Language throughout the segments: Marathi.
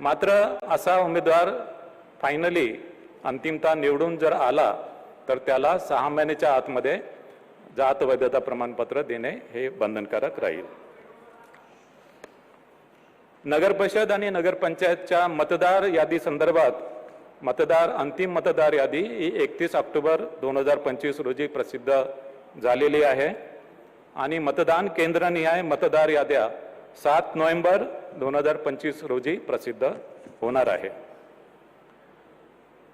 मात्र असा उमेदवार फायनली अंतिमतः निवडून जर आला तर त्याला 6 महिन्याच्या आतमध्ये जात वैधता प्रमाणपत्र देणे हे बंधनकारक राहील। नगर परिषद आणि नगरपंचायतच्या मतदार यादी संदर्भात अंतिम मतदार यादी ही 31 ऑक्टोबर 2025 रोजी प्रसिद्ध झालेली आहे आणि मतदान केंद्रनिहाय मतदार याद्या 7 नोव्हेंबर 2025 रोजी प्रसिद्ध होणार आहे।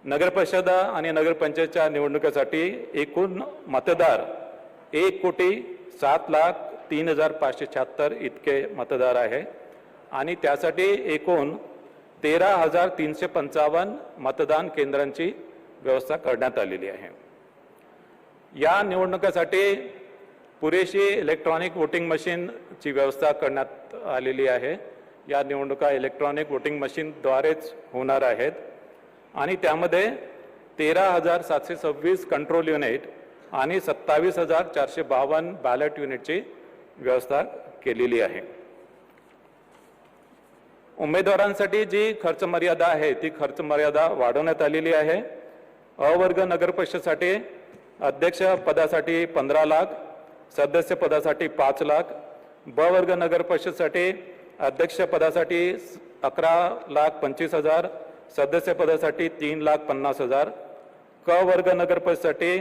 नगर परिषद आणि नगरपंचायतच्या निवडणुकीसाठी एकूण मतदार 1,07,03,576 इतके मतदार आहे आणि त्यासाठी एकूण 13,355 मतदान केंद्रांची व्यवस्था करण्यात आलेली आहे। या निवडणुकीसाठी पुरेशी इलेक्ट्रॉनिक वोटिंग मशीनची व्यवस्था करण्यात आलेली आहे। या निवडणुका इलेक्ट्रॉनिक वोटिंग मशीनद्वारेच होणार आहेत आणि त्यामध्ये 13,726 कंट्रोल युनिट आणि 27,452 बॅलेट युनिटची व्यवस्था केलेली आहे। उमेदवारांसाठी जी खर्च मर्यादा आहे ती खर्च मर्यादा वाढवण्यात आलेली आहे। अ वर्ग नगर परिषदेसाठी अध्यक्ष पदासाठी 15 लाख, सदस्य पदासाठी 5 लाख, ब वर्ग नगर परिषदेसाठी अध्यक्ष पदासाठी 11,25,000, सदस्य पदासाठी 3,50,000, क वर्ग नगर परिषदेसाठी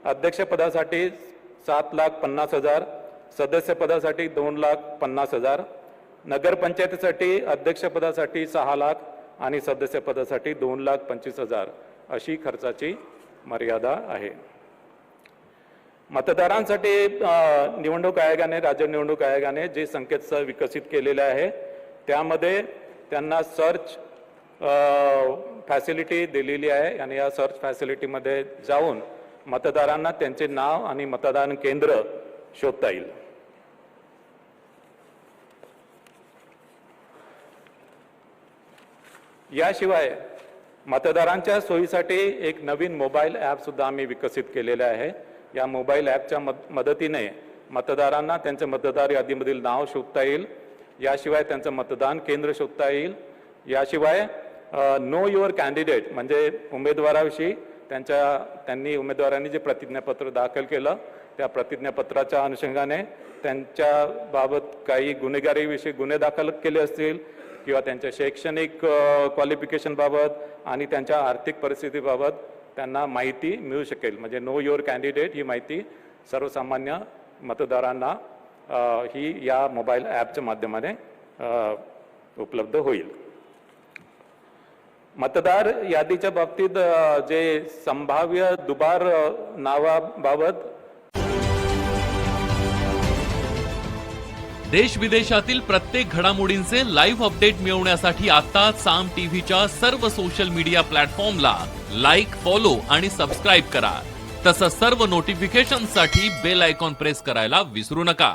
अध्यक्ष पदासाठी 7,50,000, सदस्य पदासाठी 2,50,000, नगर पंचायतीसाठी अध्यक्ष पदासाठी 6 लाख आणि सदस्य पदासाठी 2,25,000 अशी खर्चाची मर्यादा आहे। मतदारांसाठी निवडणूक आयोगाने, राज्य निवडणूक आयोगाने जे संकेतस्थळ विकसित केलेले आहे त्यामध्ये त्यांना सर्च फॅसिलिटी दिलेली आहे आणि या सर्च फॅसिलिटीमध्ये जाऊन मतदारांना त्यांचे नाव आणि मतदान केंद्र शोधता येईल। याशिवाय मतदारांच्या सोयीसाठी एक नवीन मोबाईल ॲप सुद्धा आम्ही विकसित केलेले आहे। या मोबाईल ॲपच्या मदतीने मतदारांना त्यांच्या मतदार यादीमधील नाव शोधता येईल, याशिवाय त्यांचं मतदान केंद्र शोधता येईल, याशिवाय नो युअर कॅन्डिडेट म्हणजे उमेदवाराविषयी त्यांनी उमेदवारांनी जे प्रतिज्ञापत्र दाखल केलं त्या प्रतिज्ञापत्राच्या अनुषंगाने त्यांच्या बाबत काही गुन्हेगारीविषयी गुन्हे दाखल केले असतील किंवा त्यांच्या शैक्षणिक क्वालिफिकेशन बाबत आणि त्यांच्या आर्थिक परिस्थितीबाबत त्यांना माहिती मिळू शकेल। म्हणजे नो युअर कॅन्डिडेट ही माहिती सर्वसामान्य मतदारांना ही या मोबाईल ॲपच्या माध्यमाने उपलब्ध होईल। मतदार यादीच्या बाबतीत जे संभाव्य दुबार नावाबाबत देश विदेशातील प्रत्येक घडामोडींचे लाईव्ह अपडेट मिळवण्यासाठी आता साम टीव्हीच्या सर्व सोशल मीडिया प्लॅटफॉर्मला लाईक, फॉलो आणि सबस्क्राईब करा। तसंच सर्व नोटिफिकेशनसाठी बेल आयकॉन प्रेस करायला विसरू नका।